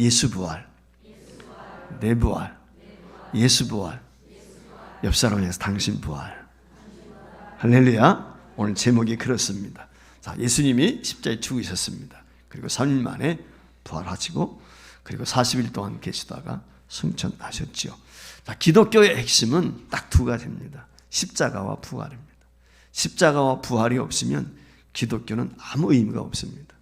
예수 부활, 내 부활, 예수 부활, 옆 사람에서 당신 부활. 할렐루야. 오늘 제목이 그렇습니다. 자, 예수님이 십자가에 죽으셨습니다. 그리고 3일 만에 부활하시고 그리고 40일 동안 계시다가 승천하셨지요. 자, 기독교의 핵심은 딱 두 가지입니다. 십자가와 부활입니다. 십자가와 부활이 없으면 기독교는 아무 의미가 없습니다.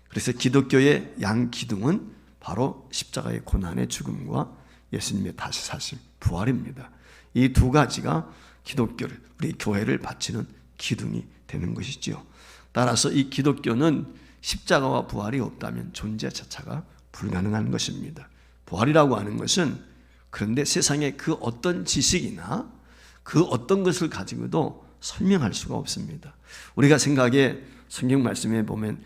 그래서 기독교의 양기둥은 바로 십자가의 고난의 죽음과 예수님의 다시 사실 부활입니다. 이 두 가지가 기독교를, 우리 교회를 바치는 기둥이 되는 것이지요. 따라서 이 기독교는 십자가와 부활이 없다면 존재 자체가 불가능한 것입니다. 부활이라고 하는 것은 그런데 세상의 그 어떤 지식이나 그 어떤 것을 가지고도 설명할 수가 없습니다. 우리가 생각에 성경 말씀에 보면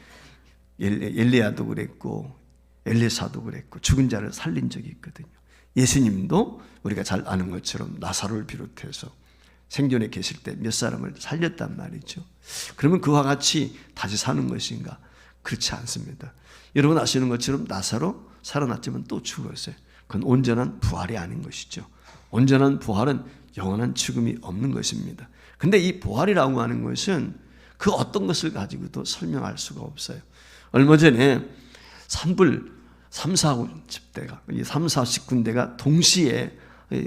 엘리야도 그랬고 엘리사도 그랬고 죽은 자를 살린 적이 있거든요. 예수님도 우리가 잘 아는 것처럼 나사로를 비롯해서 생존에 계실 때 몇 사람을 살렸단 말이죠. 그러면 그와 같이 다시 사는 것인가? 그렇지 않습니다. 여러분 아시는 것처럼 나사로 살아났지만 또 죽었어요. 그건 온전한 부활이 아닌 것이죠. 온전한 부활은 영원한 죽음이 없는 것입니다. 근데 이 부활이라고 하는 것은 그 어떤 것을 가지고도 설명할 수가 없어요. 얼마 전에 산불 3, 40군데가 3, 40군데가 동시에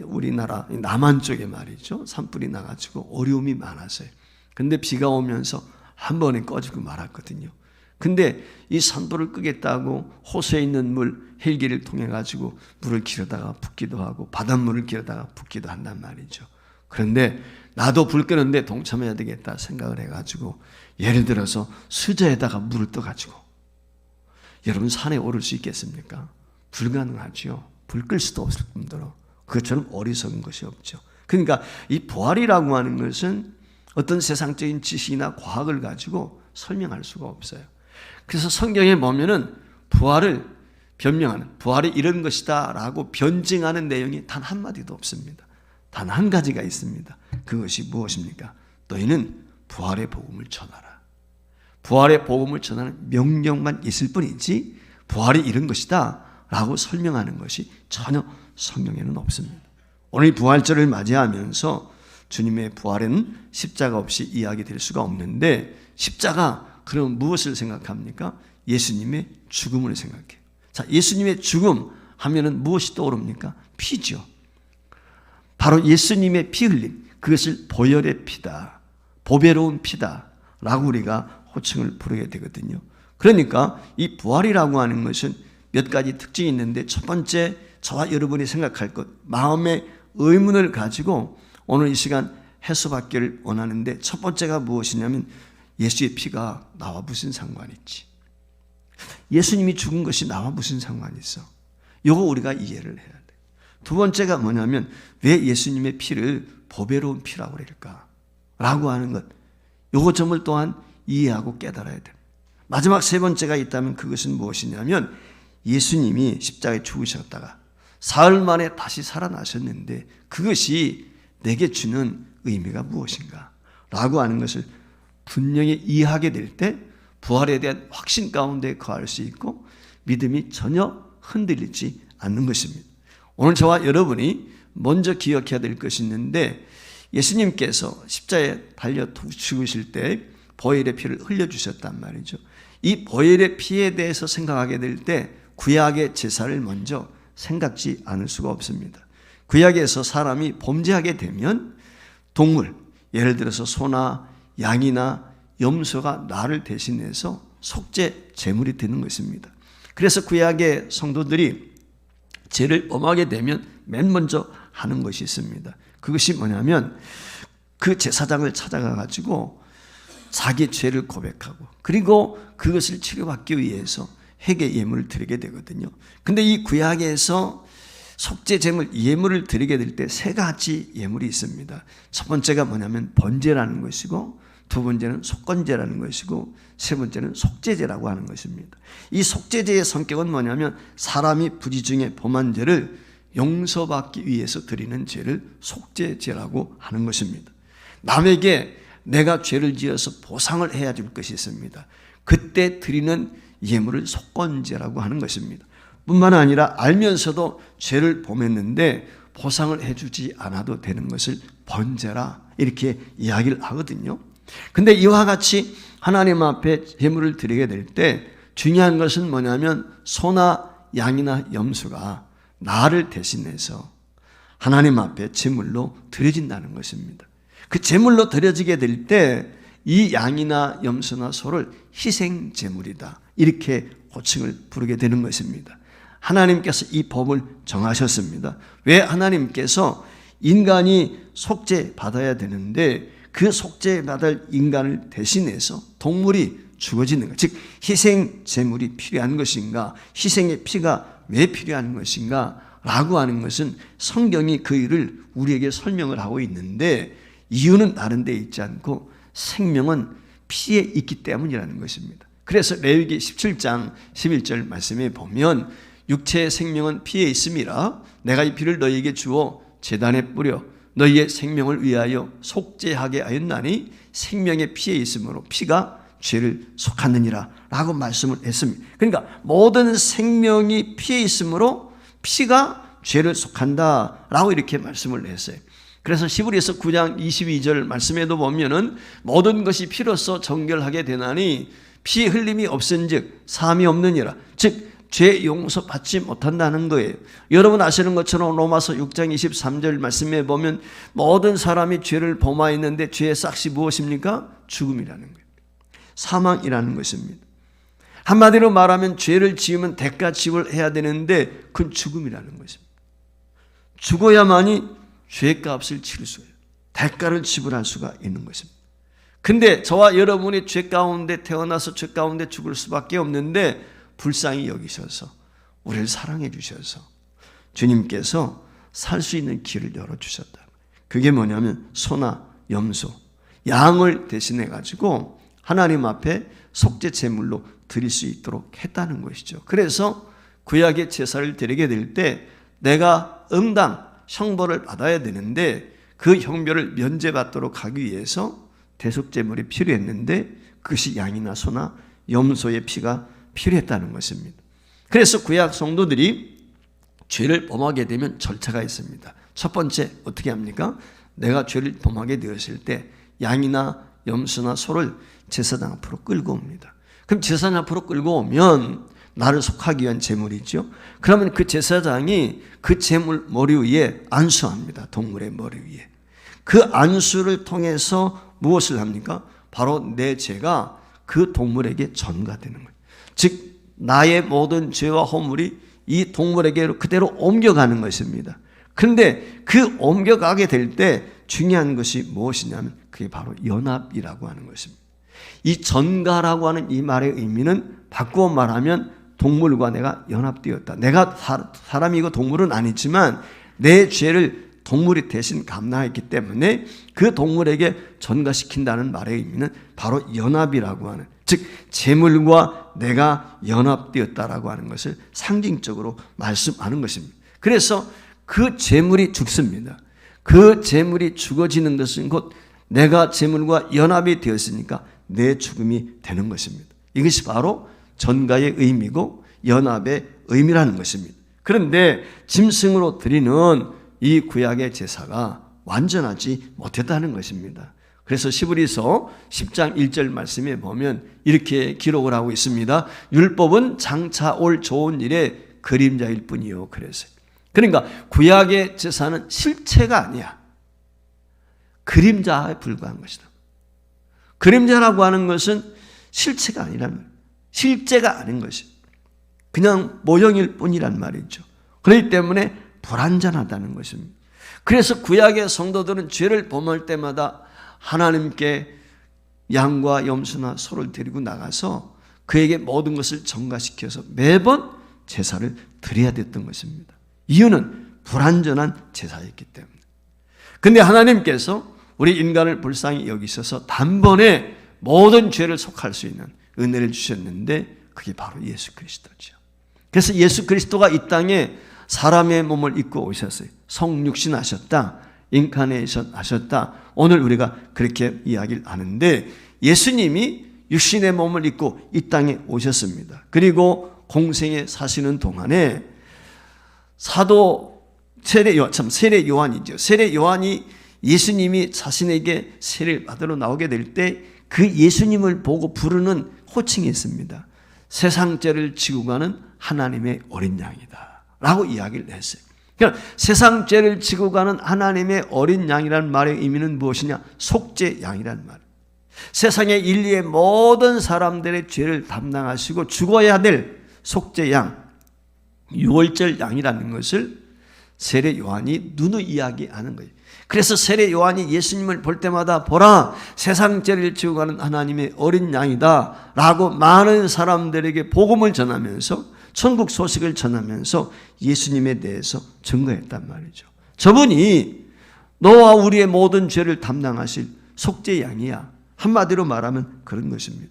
우리나라 남한 쪽에 말이죠. 산불이 나가지고 어려움이 많았어요. 근데 비가 오면서 한 번에 꺼지고 말았거든요. 근데 이 산불을 끄겠다고 호수에 있는 물 헬기를 통해 가지고 물을 길어다가 붓기도 하고 바닷물을 길어다가 붓기도 한단 말이죠. 그런데 나도 불 끄는데 동참해야 되겠다 생각을 해가지고 예를 들어서 수저에다가 물을 떠가지고 여러분 산에 오를 수 있겠습니까? 불가능하죠. 불 끌 수도 없을 뿐더러 그것처럼 어리석은 것이 없죠. 그러니까 이 부활이라고 하는 것은 어떤 세상적인 지식이나 과학을 가지고 설명할 수가 없어요. 그래서 성경에 보면은 부활을 변명하는, 부활이 이런 것이다 라고 변증하는 내용이 단 한마디도 없습니다. 단 한 가지가 있습니다. 그것이 무엇입니까? 너희는 부활의 복음을 전하라. 부활의 복음을 전하는 명령만 있을 뿐이지 부활이 이런 것이다 라고 설명하는 것이 전혀 성경에는 없습니다. 오늘 부활절을 맞이하면서 주님의 부활은 십자가 없이 이야기될 수가 없는데 십자가 그럼 무엇을 생각합니까? 예수님의 죽음을 생각해요. 자, 예수님의 죽음 하면은 무엇이 떠오릅니까? 피죠. 바로 예수님의 피 흘림, 그것을 보혈의 피다, 보배로운 피다 라고 우리가 호칭을 부르게 되거든요. 그러니까 이 부활이라고 하는 것은 몇 가지 특징이 있는데 첫 번째 저와 여러분이 생각할 것, 마음의 의문을 가지고 오늘 이 시간 해소받기를 원하는데 첫 번째가 무엇이냐면 예수의 피가 나와 무슨 상관이 있지? 예수님이 죽은 것이 나와 무슨 상관이 있어? 이거 우리가 이해를 해야 돼. 두 번째가 뭐냐면 왜 예수님의 피를 보배로운 피라고 그럴까? 라고 하는 것. 이거 점을 또한 이해하고 깨달아야 돼. 마지막 세 번째가 있다면 그것은 무엇이냐면 예수님이 십자가에 죽으셨다가 사흘 만에 다시 살아나셨는데 그것이 내게 주는 의미가 무엇인가? 라고 하는 것을 분명히 이해하게 될 때 부활에 대한 확신 가운데 거할 수 있고 믿음이 전혀 흔들리지 않는 것입니다. 오늘 저와 여러분이 먼저 기억해야 될 것이 있는데 예수님께서 십자가에 달려 죽으실 때 보혈의 피를 흘려주셨단 말이죠. 이 보혈의 피에 대해서 생각하게 될 때 구약의 제사를 먼저 생각지 않을 수가 없습니다. 구약에서 사람이 범죄하게 되면 동물, 예를 들어서 소나 양이나 염소가 나를 대신해서 속죄 제물이 되는 것입니다. 그래서 구약의 성도들이 죄를 범하게 되면 맨 먼저 하는 것이 있습니다. 그것이 뭐냐면 그 제사장을 찾아가 가지고 자기 죄를 고백하고 그리고 그것을 치료받기 위해서 회개 예물을 드리게 되거든요. 근데 이 구약에서 속죄 제물 예물을 드리게 될 때 세 가지 예물이 있습니다. 첫 번째가 뭐냐면 번제라는 것이고 두 번째는 속건제라는 것이고 세 번째는 속죄제라고 하는 것입니다. 이 속죄제의 성격은 뭐냐면 사람이 부지 중에 범한 죄를 용서받기 위해서 드리는 죄를 속죄제라고 하는 것입니다. 남에게 내가 죄를 지어서 보상을 해야 줄 것이 있습니다. 그때 드리는 예물을 속건제라고 하는 것입니다. 뿐만 아니라 알면서도 죄를 범했는데 보상을 해주지 않아도 되는 것을 번제라 이렇게 이야기를 하거든요. 근데 이와 같이 하나님 앞에 제물을 드리게 될 때 중요한 것은 뭐냐면 소나 양이나 염소가 나를 대신해서 하나님 앞에 제물로 드려진다는 것입니다. 그 제물로 드려지게 될 때 이 양이나 염소나 소를 희생 제물이다 이렇게 호칭을 부르게 되는 것입니다. 하나님께서 이 법을 정하셨습니다. 왜 하나님께서 인간이 속죄 받아야 되는데 그 속죄 받을 인간을 대신해서 동물이 죽어지는 것, 즉 희생 제물이 필요한 것인가, 희생의 피가 왜 필요한 것인가 라고 하는 것은 성경이 그 일을 우리에게 설명을 하고 있는데 이유는 다른 데 있지 않고 생명은 피에 있기 때문이라는 것입니다. 그래서 레위기 17장 11절 말씀에 보면 육체의 생명은 피에 있음이라 내가 이 피를 너희에게 주어 제단에 뿌려 너희의 생명을 위하여 속죄하게 하였나니 생명의 피에 있으므로 피가 죄를 속하느니라 라고 말씀을 했습니다. 그러니까 모든 생명이 피에 있으므로 피가 죄를 속한다 라고 이렇게 말씀을 했어요. 그래서 히브리서 9장 22절 말씀에도 보면은 모든 것이 피로써 정결하게 되나니 피 흘림이 없은즉 사함이 없느니라. 즉 죄 용서 받지 못한다는 거예요. 여러분 아시는 것처럼 로마서 6장 23절 말씀에 보면 모든 사람이 죄를 범하였는데 죄의 싹이 무엇입니까? 죽음이라는 거예요. 사망이라는 것입니다. 한마디로 말하면 죄를 지으면 대가 지불해야 되는데 그건 죽음이라는 것입니다. 죽어야만이 죄값을 치를 수 있어요. 대가를 지불할 수가 있는 것입니다. 근데 저와 여러분이 죄 가운데 태어나서 죄 가운데 죽을 수밖에 없는데 불쌍히 여기셔서 우리를 사랑해 주셔서 주님께서 살 수 있는 길을 열어주셨다. 그게 뭐냐면 소나 염소, 양을 대신해 가지고 하나님 앞에 속죄 제물로 드릴 수 있도록 했다는 것이죠. 그래서 구약의 제사를 드리게 될 때 내가 응당 형벌을 받아야 되는데 그 형벌을 면제받도록 하기 위해서 대속제물이 필요했는데 그것이 양이나 소나 염소의 피가 필요했다는 것입니다. 그래서 구약 성도들이 죄를 범하게 되면 절차가 있습니다. 첫 번째 어떻게 합니까? 내가 죄를 범하게 되었을 때 양이나 염소나 소를 제사장 앞으로 끌고 옵니다. 그럼 제사장 앞으로 끌고 오면 나를 속하기 위한 제물이죠. 그러면 그 제사장이 그 제물 머리 위에 안수합니다. 동물의 머리 위에. 그 안수를 통해서 무엇을 합니까? 바로 내 죄가 그 동물에게 전가되는 거예요. 즉 나의 모든 죄와 허물이 이 동물에게 그대로 옮겨가는 것입니다. 그런데 그 옮겨가게 될 때 중요한 것이 무엇이냐면 그게 바로 연합이라고 하는 것입니다. 이 전가라고 하는 이 말의 의미는 바꾸어 말하면 동물과 내가 연합되었다. 내가 사람이고 동물은 아니지만 내 죄를 동물이 대신 감당했기 때문에 그 동물에게 전가시킨다는 말의 의미는 바로 연합이라고 하는, 즉 제물과 내가 연합되었다라고 하는 것을 상징적으로 말씀하는 것입니다. 그래서 그 제물이 죽습니다. 그 제물이 죽어지는 것은 곧 내가 제물과 연합이 되었으니까 내 죽음이 되는 것입니다. 이것이 바로 전가의 의미고 연합의 의미라는 것입니다. 그런데 짐승으로 드리는 이 구약의 제사가 완전하지 못했다는 것입니다. 그래서 히브리서 10장 1절 말씀에 보면 이렇게 기록을 하고 있습니다. 율법은 장차 올 좋은 일의 그림자일 뿐이요. 그러니까 구약의 제사는 실체가 아니야. 그림자에 불과한 것이다. 그림자라고 하는 것은 실체가 아니라는 거예요. 실제가 아닌 것이 그냥 모형일 뿐이란 말이죠. 그렇기 때문에 불완전하다는 것입니다. 그래서 구약의 성도들은 죄를 범할 때마다 하나님께 양과 염소나 소를 데리고 나가서 그에게 모든 것을 전가시켜서 매번 제사를 드려야 됐던 것입니다. 이유는 불완전한 제사였기 때문에. 근데 하나님께서 우리 인간을 불쌍히 여기셔서 단번에 모든 죄를 속할 수 있는 은혜를 주셨는데 그게 바로 예수 그리스도죠. 그래서 예수 그리스도가 이 땅에 사람의 몸을 입고 오셨어요. 성육신 하셨다. 인카네이션 하셨다. 오늘 우리가 그렇게 이야기를 하는데 예수님이 육신의 몸을 입고 이 땅에 오셨습니다. 그리고 공생에 사시는 동안에 사도 세례 요한이죠. 세례 요한이 예수님이 자신에게 세례를 받으러 나오게 될 때 그 예수님을 보고 부르는 호칭이 있습니다. 세상 죄를 지고 가는 하나님의 어린 양이다 라고 이야기를 했어요. 그러니까 세상 죄를 지고 가는 하나님의 어린 양이라는 말의 의미는 무엇이냐? 속죄 양이라는 말. 세상의 인류의 모든 사람들의 죄를 담당하시고 죽어야 될 속죄 양, 유월절 양이라는 것을 세례 요한이 누누이 이야기하는 거예요. 그래서 세례 요한이 예수님을 볼 때마다 보라, 세상 죄를 지고 가는 하나님의 어린 양이다 라고 많은 사람들에게 복음을 전하면서 천국 소식을 전하면서 예수님에 대해서 증거했단 말이죠. 저분이 너와 우리의 모든 죄를 담당하실 속죄 양이야. 한마디로 말하면 그런 것입니다.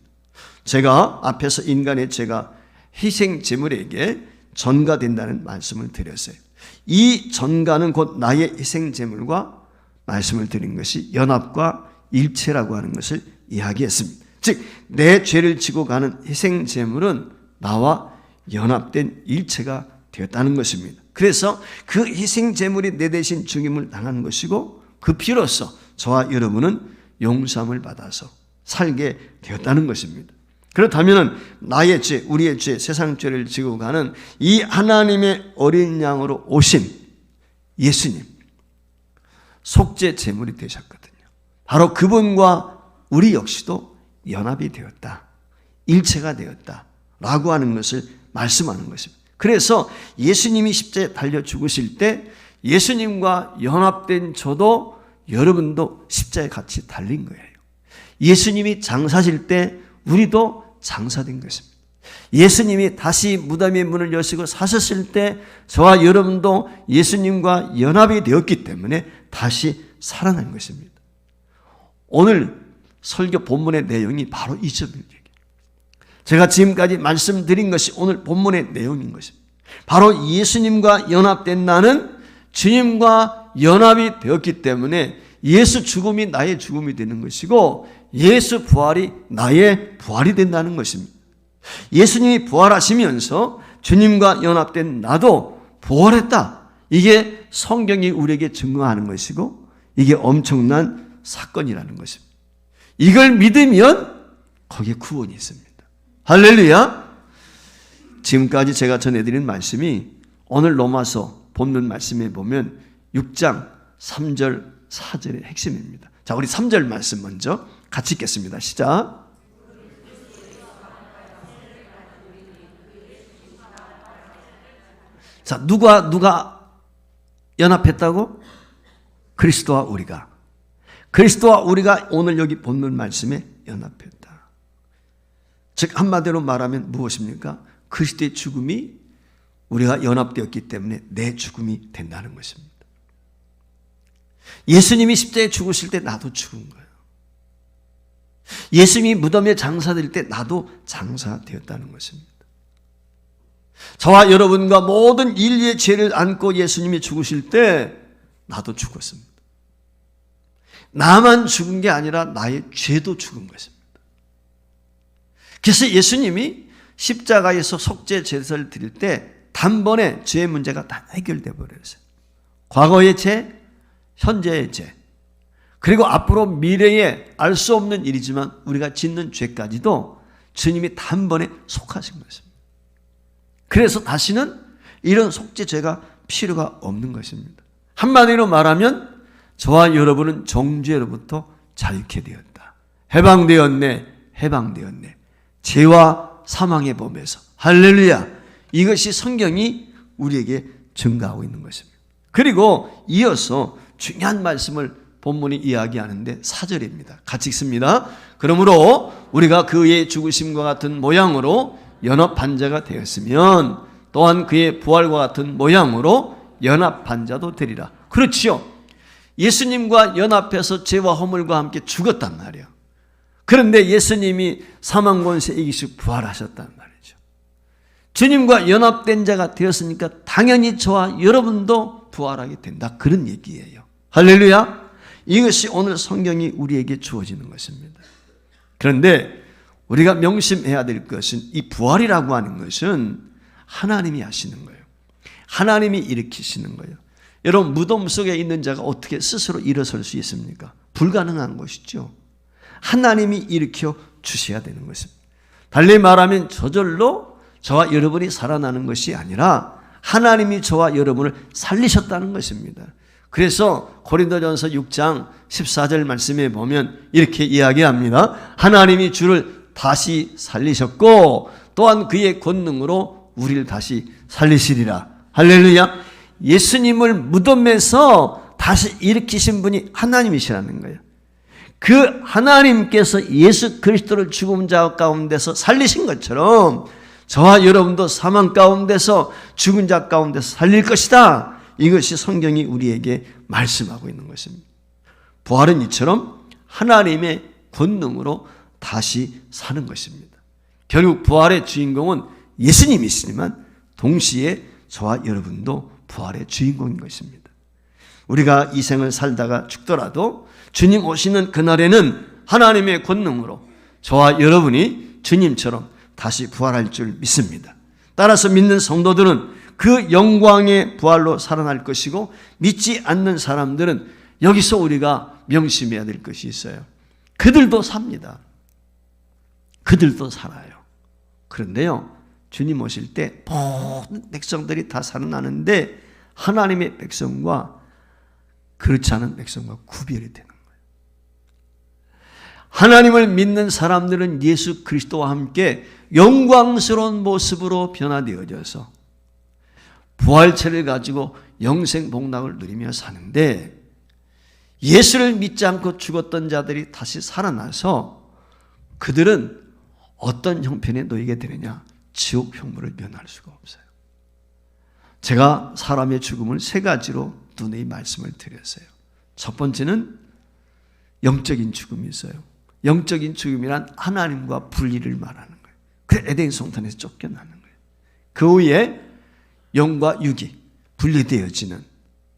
제가 앞에서 인간의 죄가 희생 제물에게 전가된다는 말씀을 드렸어요. 이 전가는 곧 나의 희생 제물과 말씀을 드린 것이 연합과 일체라고 하는 것을 이야기했습니다. 즉 내 죄를 지고 가는 희생 제물은 나와 연합된 일체가 되었다는 것입니다. 그래서 그 희생 제물이 내 대신 죽임을 당한 것이고 그 피로써 저와 여러분은 용서함을 받아서 살게 되었다는 것입니다. 그렇다면 나의 죄, 우리의 죄, 세상 죄를 지고 가는 이 하나님의 어린 양으로 오신 예수님, 속죄 제물이 되셨거든요. 바로 그분과 우리 역시도 연합이 되었다, 일체가 되었다 라고 하는 것을 말씀하는 것입니다. 그래서 예수님이 십자가에 달려 죽으실 때 예수님과 연합된 저도 여러분도 십자가에 같이 달린 거예요. 예수님이 장사실 때 우리도 장사된 것입니다. 예수님이 다시 무덤의 문을 여시고 사셨을 때 저와 여러분도 예수님과 연합이 되었기 때문에 다시 살아난 것입니다. 오늘 설교 본문의 내용이 바로 이 점입니다. 제가 지금까지 말씀드린 것이 오늘 본문의 내용인 것입니다. 바로 예수님과 연합된 나는 주님과 연합이 되었기 때문에 예수 죽음이 나의 죽음이 되는 것이고 예수 부활이 나의 부활이 된다는 것입니다. 예수님이 부활하시면서 주님과 연합된 나도 부활했다. 이게 성경이 우리에게 증거하는 것이고 이게 엄청난 사건이라는 것입니다. 이걸 믿으면 거기에 구원이 있습니다. 할렐루야. 지금까지 제가 전해드린 말씀이 오늘 로마서 본문 말씀에 보면 6장 3절 4절의 핵심입니다. 자, 우리 3절 말씀 먼저 같이 읽겠습니다. 시작. 자, 누가 연합했다고? 그리스도와 우리가. 그리스도와 우리가 오늘 여기 본문 말씀에 연합했다. 즉 한마디로 말하면 무엇입니까? 그리스도의 죽음이 우리가 연합되었기 때문에 내 죽음이 된다는 것입니다. 예수님이 십자가에 죽으실 때 나도 죽은 거예요. 예수님이 무덤에 장사될 때 나도 장사되었다는 것입니다. 저와 여러분과 모든 인류의 죄를 안고 예수님이 죽으실 때 나도 죽었습니다. 나만 죽은 게 아니라 나의 죄도 죽은 것입니다. 그래서 예수님이 십자가에서 속죄 제사를 드릴 때 단번에 죄의 문제가 다 해결되어 버렸어요. 과거의 죄, 현재의 죄, 그리고 앞으로 미래에 알 수 없는 일이지만 우리가 짓는 죄까지도 주님이 단번에 속하신 것입니다. 그래서 다시는 이런 속죄죄가 필요가 없는 것입니다. 한마디로 말하면 저와 여러분은 정죄로부터 자유케 되었다. 해방되었네. 해방되었네. 죄와 사망의 범에서. 할렐루야. 이것이 성경이 우리에게 증가하고 있는 것입니다. 그리고 이어서 중요한 말씀을 본문이 이야기하는데 4절입니다. 같이 읽습니다. 그러므로 우리가 그의 죽으심과 같은 모양으로 연합한 자가 되었으면 또한 그의 부활과 같은 모양으로 연합한 자도 되리라. 그렇지요. 예수님과 연합해서 죄와 허물과 함께 죽었단 말이에요. 그런데 예수님이 사망 권세 이기시고 부활하셨단 말이죠. 주님과 연합된 자가 되었으니까 당연히 저와 여러분도 부활하게 된다. 그런 얘기예요. 할렐루야. 이것이 오늘 성경이 우리에게 주어지는 것입니다. 그런데 우리가 명심해야 될 것은 이 부활이라고 하는 것은 하나님이 하시는 거예요. 하나님이 일으키시는 거예요. 여러분, 무덤 속에 있는 자가 어떻게 스스로 일어설 수 있습니까? 불가능한 것이죠. 하나님이 일으켜 주셔야 되는 것입니다. 달리 말하면 저절로 저와 여러분이 살아나는 것이 아니라 하나님이 저와 여러분을 살리셨다는 것입니다. 그래서 고린도전서 6장 14절 말씀에 보면 이렇게 이야기합니다. 하나님이 주를 다시 살리셨고 또한 그의 권능으로 우리를 다시 살리시리라. 할렐루야. 예수님을 무덤에서 다시 일으키신 분이 하나님이시라는 거예요. 그 하나님께서 예수 그리스도를 죽은 자 가운데서 살리신 것처럼 저와 여러분도 사망 가운데서 죽은 자 가운데서 살릴 것이다. 이것이 성경이 우리에게 말씀하고 있는 것입니다. 부활은 이처럼 하나님의 권능으로 다시 사는 것입니다. 결국 부활의 주인공은 예수님이시지만 동시에 저와 여러분도 부활의 주인공인 것입니다. 우리가 이 생을 살다가 죽더라도 주님 오시는 그날에는 하나님의 권능으로 저와 여러분이 주님처럼 다시 부활할 줄 믿습니다. 따라서 믿는 성도들은 그 영광의 부활로 살아날 것이고 믿지 않는 사람들은 여기서 우리가 명심해야 될 것이 있어요. 그들도 삽니다. 그들도 살아요. 그런데요, 주님 오실 때 모든 백성들이 다 살아나는데 하나님의 백성과 그렇지 않은 백성과 구별이 되는 거예요. 하나님을 믿는 사람들은 예수 그리스도와 함께 영광스러운 모습으로 변화되어져서 부활체를 가지고 영생복락을 누리며 사는데, 예수를 믿지 않고 죽었던 자들이 다시 살아나서 그들은 어떤 형편에 놓이게 되느냐? 지옥 형벌을 면할 수가 없어요. 제가 사람의 죽음을 세 가지로 눈에 말씀을 드렸어요. 첫 번째는 영적인 죽음이 있어요. 영적인 죽음이란 하나님과 분리를 말하는 거예요. 그 에덴 성탄에서 쫓겨나는 거예요. 그 후에 영과 육이 분리되어지는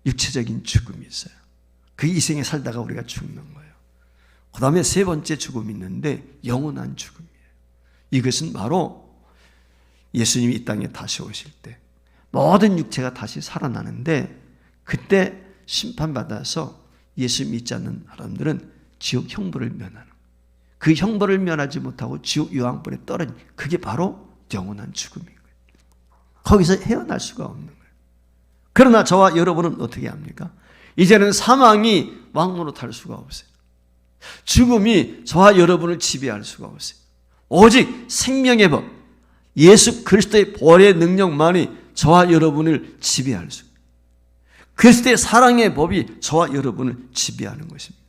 육체적인 죽음이 있어요. 그 이생에 살다가 우리가 죽는 거예요. 그 다음에 세 번째 죽음이 있는데 영원한 죽음이에요. 이것은 바로 예수님이 이 땅에 다시 오실 때 모든 육체가 다시 살아나는데, 그때 심판받아서 예수 믿지 않는 사람들은 지옥 형벌을 면하는 거예요. 그 형벌을 면하지 못하고 지옥 유황불에 떨어진, 그게 바로 영원한 죽음인 거예요. 거기서 헤어날 수가 없는 거예요. 그러나 저와 여러분은 어떻게 합니까? 이제는 사망이 왕노릇할 수가 없어요. 죽음이 저와 여러분을 지배할 수가 없어요. 오직 생명의 법, 예수 그리스도의 부활의 능력만이 저와 여러분을 지배할 수 있어요. 그리스도의 사랑의 법이 저와 여러분을 지배하는 것입니다.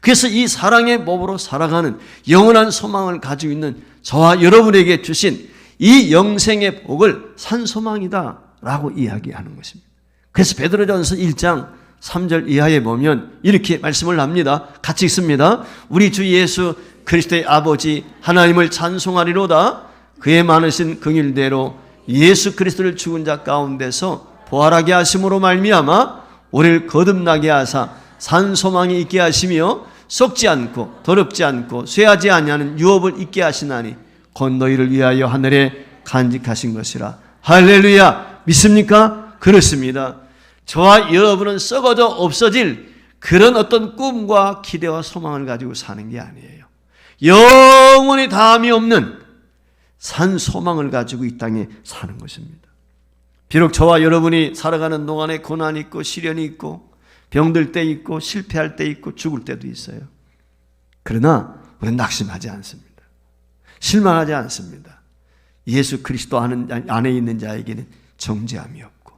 그래서 이 사랑의 법으로 살아가는 영원한 소망을 가지고 있는 저와 여러분에게 주신 이 영생의 복을 산소망이다 라고 이야기하는 것입니다. 그래서 베드로전서 1장 3절 이하에 보면 이렇게 말씀을 합니다. 같이 읽습니다. 우리 주 예수 그리스도의 아버지 하나님을 찬송하리로다. 그의 많으신 긍휼대로 예수 그리스도를 죽은 자 가운데서 부활하게 하심으로 말미암아 우리를 거듭나게 하사 산 소망이 있게 하시며 썩지 않고 더럽지 않고 쇠하지 아니하는 유업을 있게 하시나니 곧 너희를 위하여 하늘에 간직하신 것이라. 할렐루야. 믿습니까? 그렇습니다. 저와 여러분은 썩어져 없어질 그런 어떤 꿈과 기대와 소망을 가지고 사는 게 아니에요. 영원히 다함이 없는 산 소망을 가지고 이 땅에 사는 것입니다. 비록 저와 여러분이 살아가는 동안에 고난이 있고 시련이 있고 병들 때 있고 실패할 때 있고 죽을 때도 있어요. 그러나 우리는 낙심하지 않습니다. 실망하지 않습니다. 예수 그리스도 안에 있는 자에게는 정죄함이 없고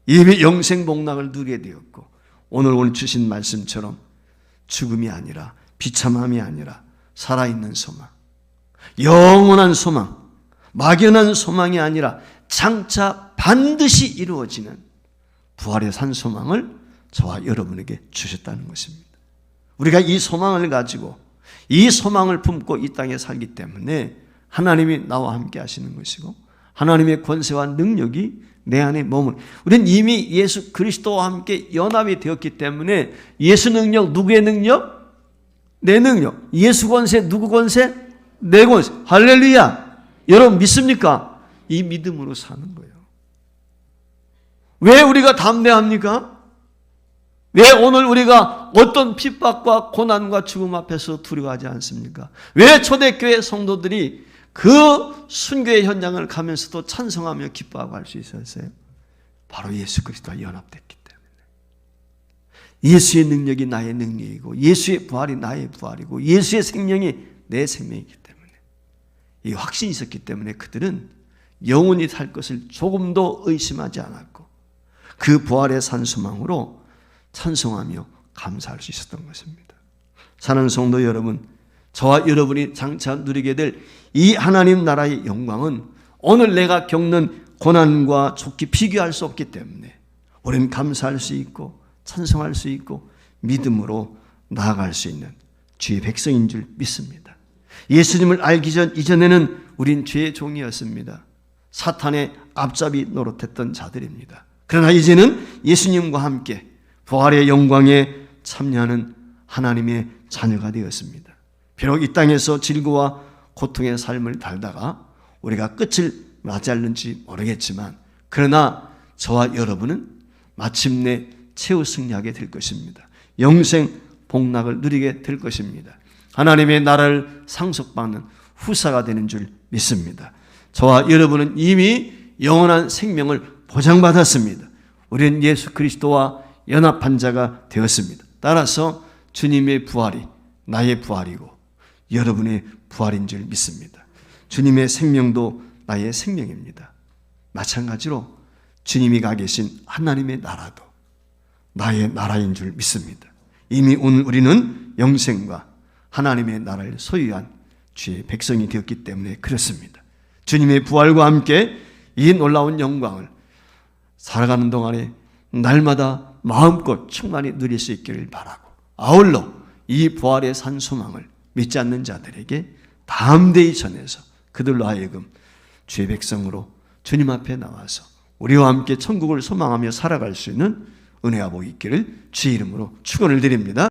이미 영생복락을 누리게 되었고, 오늘 주신 말씀처럼 죽음이 아니라 비참함이 아니라 살아있는 소망, 영원한 소망, 막연한 소망이 아니라 장차 반드시 이루어지는 부활의 산 소망을 저와 여러분에게 주셨다는 것입니다. 우리가 이 소망을 가지고 이 소망을 품고 이 땅에 살기 때문에 하나님이 나와 함께 하시는 것이고 하나님의 권세와 능력이 내 안에 머물. 우리는 이미 예수 그리스도와 함께 연합이 되었기 때문에 예수 능력, 누구의 능력? 내 능력. 예수 권세, 누구 권세? 내 권세. 할렐루야. 여러분 믿습니까? 이 믿음으로 사는 거예요. 왜 우리가 담대합니까? 왜 오늘 우리가 어떤 핍박과 고난과 죽음 앞에서 두려워하지 않습니까? 왜 초대교회 성도들이 그 순교의 현장을 가면서도 찬송하며 기뻐하고 할 수 있었어요? 바로 예수 그리스도와 연합됐기 때문에. 예수의 능력이 나의 능력이고 예수의 부활이 나의 부활이고 예수의 생명이 내 생명이기 때문에, 이 확신이 있었기 때문에 그들은 영원히 살 것을 조금도 의심하지 않았고 그 부활의 산소망으로 찬송하며 감사할 수 있었던 것입니다. 사랑하는 성도 여러분, 저와 여러분이 장차 누리게 될 이 하나님 나라의 영광은 오늘 내가 겪는 고난과 좋게 비교할 수 없기 때문에 우리는 감사할 수 있고 찬송할 수 있고 믿음으로 나아갈 수 있는 주의 백성인 줄 믿습니다. 예수님을 알기 이전에는 우린 죄의 종이었습니다. 사탄의 앞잡이 노릇했던 자들입니다. 그러나 이제는 예수님과 함께 부활의 영광에 참여하는 하나님의 자녀가 되었습니다. 비록 이 땅에서 질고와 고통의 삶을 달다가 우리가 끝을 맞지 않는지 모르겠지만, 그러나 저와 여러분은 마침내 최후 승리하게 될 것입니다. 영생 복락을 누리게 될 것입니다. 하나님의 나라를 상속받는 후사가 되는 줄 믿습니다. 저와 여러분은 이미 영원한 생명을 보장받았습니다. 우리는 예수 그리스도와 연합한 자가 되었습니다. 따라서 주님의 부활이 나의 부활이고 여러분의 부활인 줄 믿습니다. 주님의 생명도 나의 생명입니다. 마찬가지로 주님이 가 계신 하나님의 나라도 나의 나라인 줄 믿습니다. 이미 오늘 우리는 영생과 하나님의 나라를 소유한 주의 백성이 되었기 때문에 그렇습니다. 주님의 부활과 함께 이 놀라운 영광을 살아가는 동안에 날마다 마음껏 충만히 누릴 수 있기를 바라고, 아울러 이 부활의 산 소망을 믿지 않는 자들에게 담대히 전해서 그들로 하여금 주의 백성으로 주님 앞에 나와서 우리와 함께 천국을 소망하며 살아갈 수 있는 은혜와 복이 있기를 주의 이름으로 축원을 드립니다.